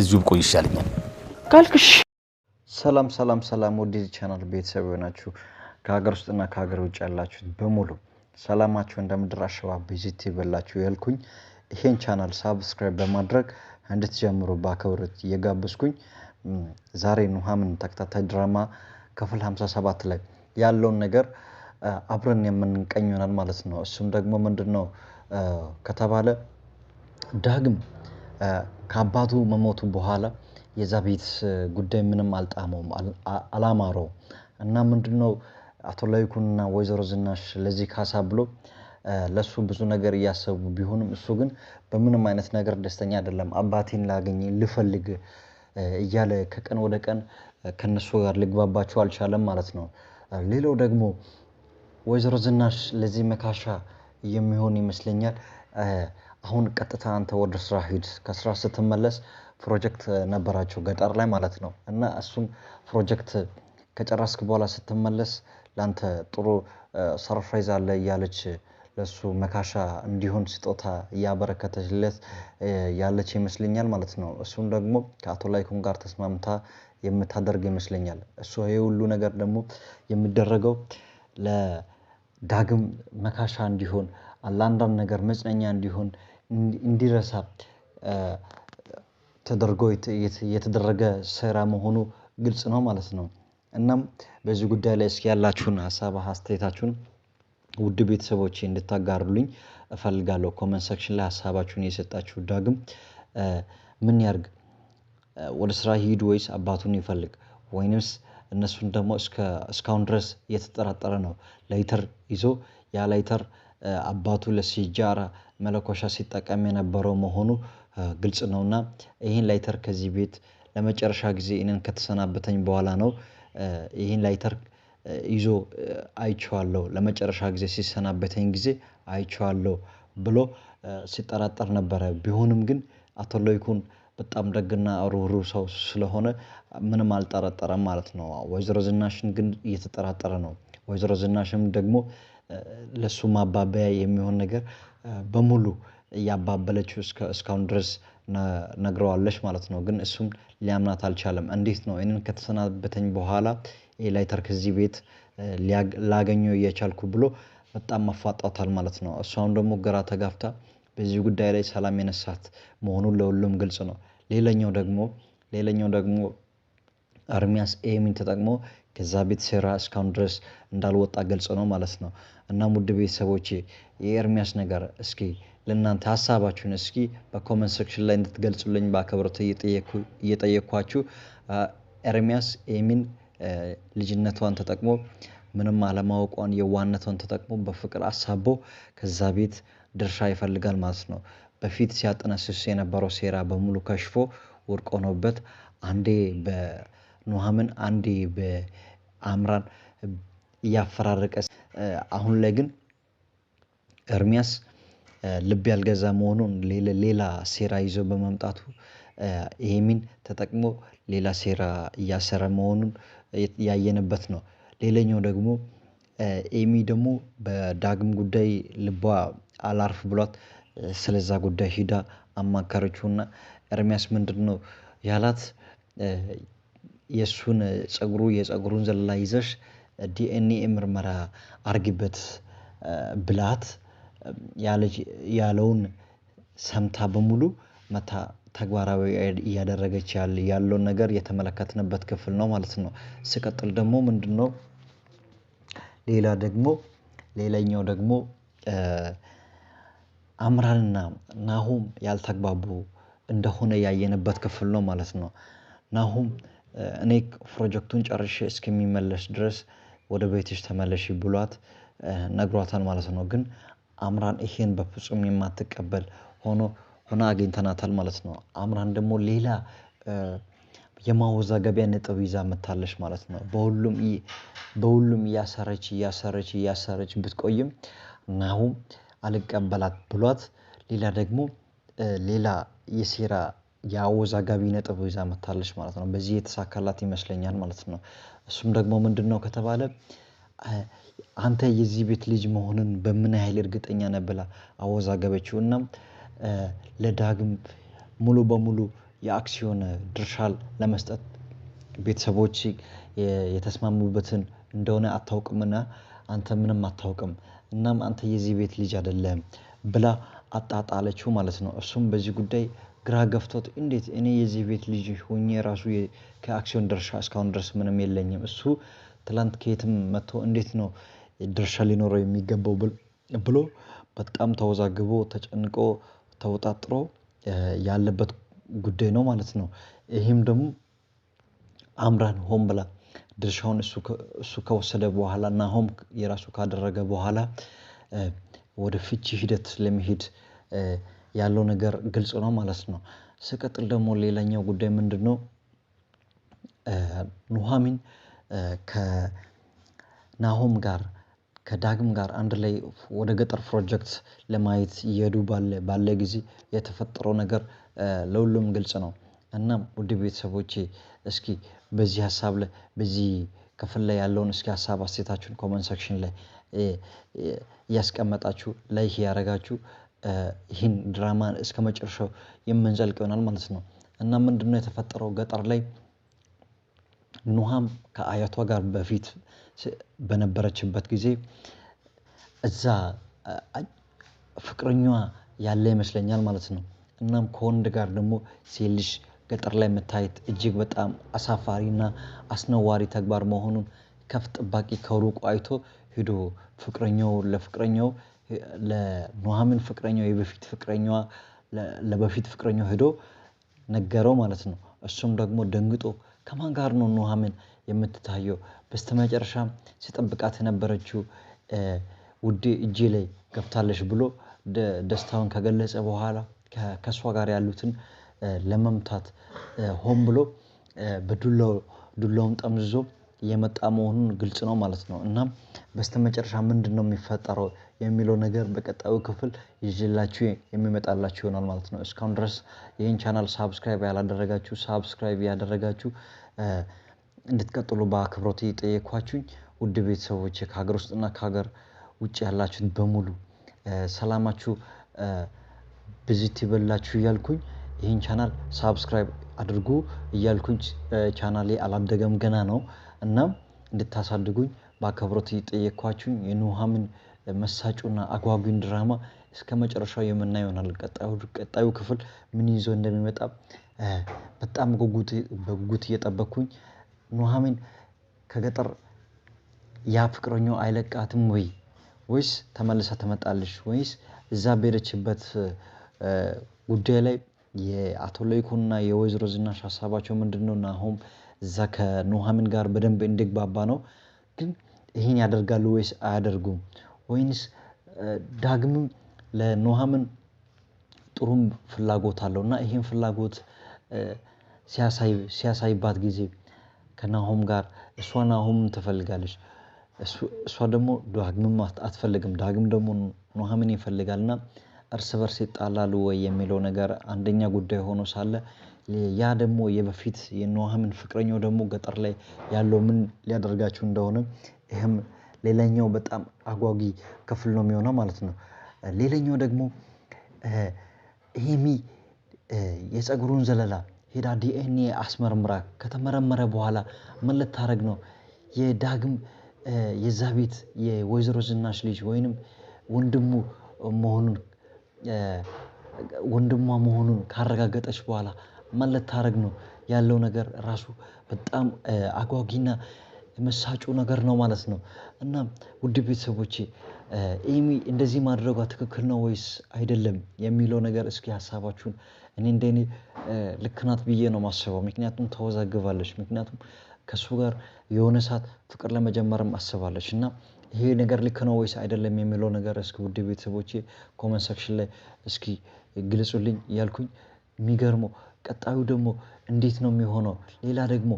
እዚሁም ቆይ ይሻለኛል ካልክሽ ሰላም ወዲህ ቻናል ቤተሰብ ናችሁ ከሀገር ውስጥና ከሀገር ውጭ ያላችሁ በሙሉ ሰላማችሁ እንደምድር አሸዋ ቢዚት ይበላችሁ ያልኩኝ ይሄን ቻናል ሳብስክራይብ በማድረግ እንድትጀምሩ በአክብሮት እየጋበዝኩኝ ዛሬ ኑሃሚን ተከታታይ ድራማ ክፍል 57 ላይ ያለውን ነገር አብረን የምንቀኝ ይሆናል ማለት ነው። እሱም ደግሞ ምንድነው ከተባለ ዳግም ከአባቱ መሞቱ በኋላ የዛ ቤት ጉዳይ ምንም አልጣመውም አላማረው እና ምንድነው አቶ ላይኩንና ወይዘሮ ዝናሽ ለዚህ ካሳ ብሎ ለሱ ብዙ ነገር ያያሰቡ ቢሆንም እሱ ግን በምንም አይነት ነገር ደስተኛ አይደለም። አባቴን ላገኝ ልፈልግ እያለ ከቀን ወደ ቀን ከነሱ ጋር ልግባባቸው አልቻለም ማለት ነው። ሌላው ደግሞ ወይዘሮ ዝናሽ ለዚህ መካሻ የሚሆን ይመስለኛል አሁን ቀጥታ አንተ ወደ ስራ ሂድ ከስራ ስትመለስ ፕሮጀክት ነበራቸው ገጠር ላይ ማለት ነው እና እሱን ፕሮጀክት ከጨረስክ በኋላ ስትመለስ ላንተ ጥሩ ሰርፕራይዝ አለ እያለች ለሱ መካሻ እንዲሆን ስጦታ ያበረከተችለት ያለች ይመስለኛል ማለት ነው። እሱን ደግሞ ከአቶ ላይኩን ጋር ተስማምታ የምታደርግ ይመስለኛል። እሱ ይሄ ሁሉ ነገር ደግሞ የሚደረገው ለዳግም መካሻ እንዲሆን ለአንዳንድ ነገር መጽናኛ እንዲሆን እንዲረሳ ተደርጎ የተደረገ ሴራ መሆኑ ግልጽ ነው ማለት ነው። እናም በዚህ ጉዳይ ላይ እስኪ ያላችሁን ሐሳብ አስተያየታችሁን ውድ ቤተሰቦቼ እንድታጋሩልኝ እፈልጋለሁ። ኮሜንት ሴክሽን ላይ ሐሳባችሁን እየሰጣችሁ ዳግም ምን ያርግ ወደ ስራ ሂድ ወይስ አባቱን ይፈልግ ወይንስ እነሱን ደግሞ እስካሁን ድረስ እየተጠራጠረ ነው። ላይተር ይዞ ያ ላይተር አባቱ ለሲጃራ መለኮሻ ሲጠቀም የነበረው መሆኑ ግልጽ ነውና ይሄን ላይተር ከዚህ ቤት ለመጨረሻ ጊዜ እኔን ከተሰናበተኝ በኋላ ነው ይሄን ላይተር ይዞ አይቼዋለሁ ለመጨረሻ ጊዜ ሲሰናበተኝ ጊዜ አይቼዋለሁ ብሎ ሲጠራጠር ነበር። ቢሆንም ግን አቶ ላይኩን በጣም ደግና ሩህሩህ ሰው ስለሆነ ምንም አልጠረጠረም ማለት ነው። ወይዘሮ ዝናሽን ግን እየተጠራጠረ ነው። ወይዘሮ ዝናሽም ደግሞ ለሱ ማባበያ የሚሆን ነገር በሙሉ ያባበለችው እስካሁን ድረስ ነግረዋለች ማለት ነው። ግን እሱም ሊያምናት አልቻለም። እንዴት ነው እኔን ከተሰናበተኝ በኋላ ላይተር ከዚህ ቤት ላገኘው እየቻልኩ ብሎ በጣም አፋጣታል ማለት ነው። እሷም ደግሞ ግራ ተጋፍታ በዚህ ጉዳይ ላይ ሰላም የነሳት መሆኑን ለሁሉም ግልጽ ነው። ሌላኛው ደግሞ ኤርሚያስ ኤሚን ተጠቅሞ ከዛ ቤት ሴራ እስካሁን ድረስ እንዳልወጣ ግልጽ ነው ማለት ነው። እና ውድ ቤተሰቦቼ የኤርሚያስ ነገር እስኪ ለእናንተ ሐሳባችሁን እስኪ በኮሜንት ሴክሽን ላይ እንድትገልጹልኝ በአክብሮት እየጠየኳችሁ ኤርሚያስ ኤሚን ልጅነቷን ተጠቅሞ ምንም አለማወቋን የዋህነቷን ተጠቅሞ በፍቅር አሳቦ ከዛ ቤት ድርሻ ይፈልጋል ማለት ነው። በፊት ሲያጠነስስ የነበረው ሴራ በሙሉ ከሽፎ ወድቆ ሆኖበት አንዴ በኑሃሚን አንዴ በአምራን እያፈራረቀ አሁን ላይ ግን ኤርሚያስ ልብ ያልገዛ መሆኑን ሌላ ሴራ ይዞ በመምጣቱ ኤሚን ተጠቅሞ ሌላ ሴራ እያሰረ መሆኑን ያየንበት ነው። ሌላኛው ደግሞ ኤሚ ደግሞ በዳግም ጉዳይ ልቧ አላርፍ ብሏት ስለዛ ጉዳይ ሂዳ አማከረችውና ኤርሚያስ ምንድነው ያላት የሱን የፀጉሩን ዘለላ ይዘሽ ዲኤንኤ ምርመራ አርግበት ብላት ያለውን ሰምታ በሙሉ መታ ተግባራዊ እያደረገች ያለውን ነገር የተመለከትንበት ክፍል ነው ማለት ነው። ሲቀጥል ደግሞ ምንድነው ሌላኛው ደግሞ አምራንና ናሆም ያልተግባቡ እንደሆነ ያየንበት ክፍል ነው ማለት ነው። ናሆም እኔ ፕሮጀክቱን ጨርሼ እስከሚመለስ ድረስ ወደ ቤትሽ ተመለሺ ብሏት ነግሯታል ማለት ነው። ግን አምራን ይሄን በፍጹም የማትቀበል ሆና አግኝተናታል ማለት ነው። አምራን ደግሞ ሌላ የማወዛገቢያ ነጥብ ይዛ መታለች ማለት ነው። በሁሉም እያሰረች ብትቆይም ናሆም አልቀበላት ብሏት ሌላ የሴራ የአወዛጋቢ ነጥብ ይዛ መታለች ማለት ነው። በዚህ የተሳካላት ይመስለኛል ማለት ነው። እሱም ደግሞ ምንድነው ከተባለ አንተ የዚህ ቤት ልጅ መሆንን በምን ያህል እርግጠኛ ነህ ብላ አወዛገበችውና ለዳግም ሙሉ በሙሉ የአክሲዮን ድርሻ ለመስጠት ቤተሰቦች የተስማሙበትን እንደሆነ አታውቅምና አንተ ምንም አታውቅም እናም አንተ የዚህ ቤት ልጅ አይደለም ብላ አጣጣለችው ማለት ነው። እሱም በዚህ ጉዳይ ግራ ገብቶት እንዴት እኔ የዚህ ቤት ልጅ ሆኜ ራሱ ከአክሲዮን ድርሻ እስካሁን ድረስ ምንም የለኝም እሱ ትላንት ከየትም መጥቶ እንዴት ነው ድርሻ ሊኖረው የሚገባው ብሎ በጣም ተወዛግቦ ተጨንቆ ተወጣጥሮ ያለበት ጉዳይ ነው ማለት ነው። ይሄም ደግሞ አምራን ሆን ብላ ድርሻውን እሱ ከወሰደ በኋላ ናሆም የራሱ ካደረገ በኋላ ወደ ፍቺ ሂደት ለመሄድ ያለው ነገር ግልጽ ነው ማለት ነው። ሲቀጥል ደግሞ ሌላኛው ጉዳይ ምንድነው? ኑሃሚን ከናሆም ጋር ከዳግም ጋር አንድ ላይ ወደ ገጠር ፕሮጀክት ለማየት እየሄዱ ባለ ጊዜ የተፈጠረው ነገር ለሁሉም ግልጽ ነው። እናም ውድ ቤተሰቦቼ እስኪ በዚህ ሀሳብ ላይ በዚህ ክፍል ላይ ያለውን እስኪ ሀሳብ አስተያየታችሁን ኮመንት ሴክሽን ላይ እያስቀመጣችሁ ላይክ ያደረጋችሁ ይህን ድራማን እስከመጨረሻው የምንዘልቅ ይሆናል ማለት ነው። እና ምንድነው የተፈጠረው ገጠር ላይ ኑሃም ከአያቷ ጋር በፊት በነበረችበት ጊዜ እዛ ፍቅረኛዋ ያለ ይመስለኛል ማለት ነው። እናም ከወንድ ጋር ደግሞ ሴት ልጅ ገጠር ላይ መታየት እጅግ በጣም አሳፋሪና አስነዋሪ ተግባር መሆኑን ከብት ጠባቂ ከሩቁ አይቶ ሄዶ ለፍቅረኛው ለኑሃሚን ፍቅረኛው የበፊት ፍቅረኛዋ ለበፊት ፍቅረኛው ሄዶ ነገረው ማለት ነው። እሱም ደግሞ ደንግጦ ከማን ጋር ነው ኑሃሚን የምትታየው በስተመጨረሻም ሲጠብቃት የነበረችው ውዴ እጄ ላይ ገብታለች ብሎ ደስታውን ከገለጸ በኋላ ከሷ ጋር ያሉትን ለመምታት ሆን ብሎ ዱላውን ጠምዝዞ የመጣ መሆኑን ግልጽ ነው ማለት ነው። እናም በስተመጨረሻ ምንድነው የሚፈጠረው የሚለው ነገር በቀጣዩ ክፍል ይዤላችሁ የሚመጣላችሁ ይሆናል ማለት ነው። እስካሁን ድረስ ይህን ቻናል ሳብስክራይብ ያላደረጋችሁ ሳብስክራይብ ያደረጋችሁ እንድትቀጥሉ በአክብሮት እየጠየኳችሁኝ ውድ ቤተሰቦቼ ከሀገር ውስጥና ከሀገር ውጭ ያላችሁት በሙሉ ሰላማችሁ ብዝት ይበላችሁ እያልኩኝ ይህን ቻናል ሳብስክራይብ አድርጉ እያልኩኝ ቻናሌ አላደገም ገና ነው። እናም እንድታሳድጉኝ በአክብሮት እየጠየኳችሁኝ የኑሃሚን መሳጩና አጓጊን ድራማ እስከመጨረሻው የምናየው ይሆናል። ቀጣዩ ክፍል ምን ይዞ እንደሚመጣ በጣም በጉጉት እየጠበቅኩኝ ኑሃሚን ከገጠር ያ ፍቅረኛው አይለቃትም ወይስ ተመልሳ ትመጣለች ወይስ እዛ በሄደችበት ጉዳይ ላይ የአቶ ለይኩንና የወይዘሮ ዝናሽ ሀሳባቸው ምንድነው? ናሆም እዛ ከኑሃሚን ጋር በደንብ እንዲግባባ ነው። ግን ይሄን ያደርጋሉ ወይስ አያደርጉም? ወይንስ ዳግምም ለኑሃሚን ጥሩም ፍላጎት አለውና ይሄን ፍላጎት ሲያሳይባት ጊዜ ከናሆም ጋር እሷ ናሆምን ትፈልጋለች እሷ ደግሞ ዳግምም አትፈልግም ዳግም ደግሞ ኑሃሚንን ይፈልጋልና እርስ በርስ ይጣላሉ ወይ የሚለው ነገር አንደኛ ጉዳይ ሆኖ ሳለ ያ ደግሞ የበፊት የኑሃሚን ፍቅረኛው ደግሞ ገጠር ላይ ያለው ምን ሊያደርጋችሁ እንደሆነ ይሄም ሌላኛው በጣም አጓጊ ክፍል ነው የሚሆነው ማለት ነው። ሌላኛው ደግሞ ኤሚ የፀጉሩን ዘለላ ሄዳ ዲኤንኤ አስመርምራ ከተመረመረ በኋላ ምን ልታደርግ ነው? የዳግም የዛ ቤት የወይዘሮ ዝናሽ ልጅ ወይንም ወንድሟ መሆኑን ካረጋገጠች በኋላ ምን ልታደርግ ነው? ያለው ነገር ራሱ በጣም አጓጊና መሳጩ ነገር ነው ማለት ነው። እና ውድ ቤተሰቦቼ ኤሚ እንደዚህ ማድረጓ ትክክል ነው ወይስ አይደለም የሚለው ነገር እስኪ ሀሳባችሁን እንደኔ ልክ ናት ብዬ ነው የማስበው። ምክንያቱም ተወዛግባለች ምክንያቱም ከእሱ ጋር የሆነ ሰዓት ፍቅር ለመጀመርም አስባለች እና ይሄ ነገር ልክ ነው ወይስ አይደለም የሚለው ነገር እስኪ ውድ ቤተሰቦቼ ኮመንት ሴክሽን ላይ እስኪ ግለጹልኝ እያልኩኝ የሚገርመው ቀጣዩ ደግሞ እንዴት ነው የሚሆነው? ሌላ ደግሞ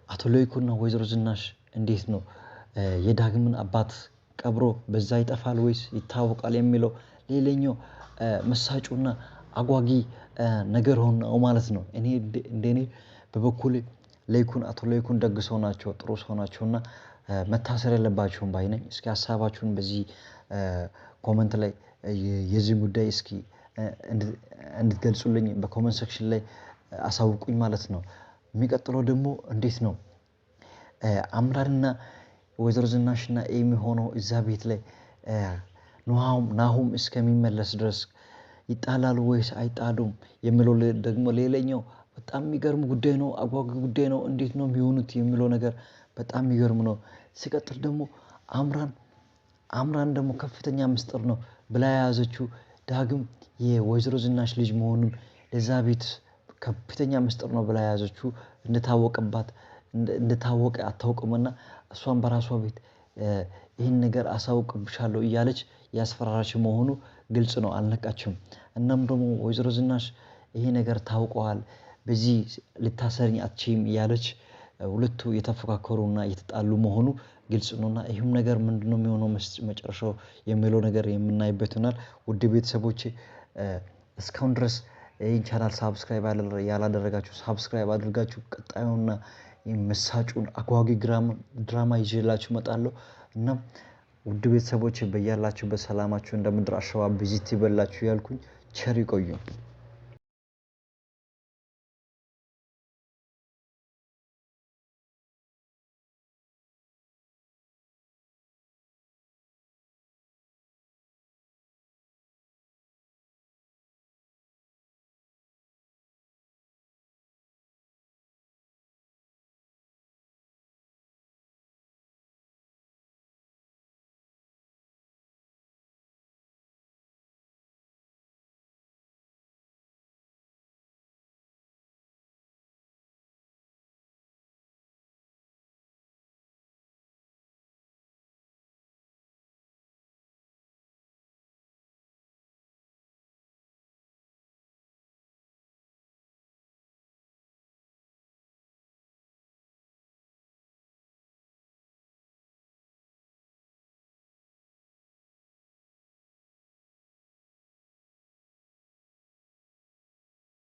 አቶ ለይኩንና ወይዘሮ ዝናሽ እንዴት ነው የዳግምን አባት ቀብሮ በዛ ይጠፋል ወይስ ይታወቃል የሚለው ሌላኛው መሳጩና አጓጊ ነገር ሆኖ ማለት ነው። እንደኔ በበኩሌ አቶ ለይኩን ደግ ሰው ናቸው ጥሩ ሰው ናቸውና መታሰር የለባቸውም ባይ ነኝ። እስኪ ሀሳባችሁን በዚህ ኮመንት ላይ የዚህ ጉዳይ እስኪ እንድትገልጹልኝ በኮሜንት ሴክሽን ላይ አሳውቁኝ ማለት ነው። የሚቀጥለው ደግሞ እንዴት ነው አምራንና ወይዘሮ ዝናሽና ኤሚ ሆነው እዛ ቤት ላይ ናሁም እስከሚመለስ ድረስ ይጣላሉ ወይስ አይጣሉም የሚለው ደግሞ ሌላኛው በጣም የሚገርም ጉዳይ ነው። አጓጊ ጉዳይ ነው። እንዴት ነው የሚሆኑት የሚለው ነገር በጣም የሚገርም ነው። ሲቀጥል ደግሞ አምራን ደግሞ ከፍተኛ ምስጢር ነው ብላ የያዘችው ዳግም የወይዘሮ ዝናሽ ልጅ መሆኑን ለዛ ቤት ከፍተኛ ምስጢር ነው ብላ የያዘችው እንደታወቀ አታውቅምና እሷን በራሷ ቤት ይህን ነገር አሳውቅብሻለሁ እያለች ያስፈራራች መሆኑ ግልጽ ነው። አልነቃችም። እናም ደግሞ ወይዘሮ ዝናሽ ይሄ ነገር ታውቀዋል፣ በዚህ ልታሰርኝ አትችይም እያለች ሁለቱ የተፎካከሩና የተጣሉ መሆኑ ግልጽ ነውና ይህም ነገር ምንድነው የሚሆነው መጨረሻው የሚለው ነገር የምናይበት ይሆናል። ውድ ቤተሰቦቼ እስካሁን ድረስ ይህን ቻናል ሳብስክራይብ ያላደረጋችሁ ሳብስክራይብ አድርጋችሁ ቀጣዩና መሳጩን አጓጊ ድራማ ይዤላችሁ እመጣለሁ። እና ውድ ቤተሰቦቼ በያላችሁበት ሰላማችሁ እንደ ምድር አሸዋ ብዝት ይበላችሁ ያልኩኝ ቸር ይቆዩ።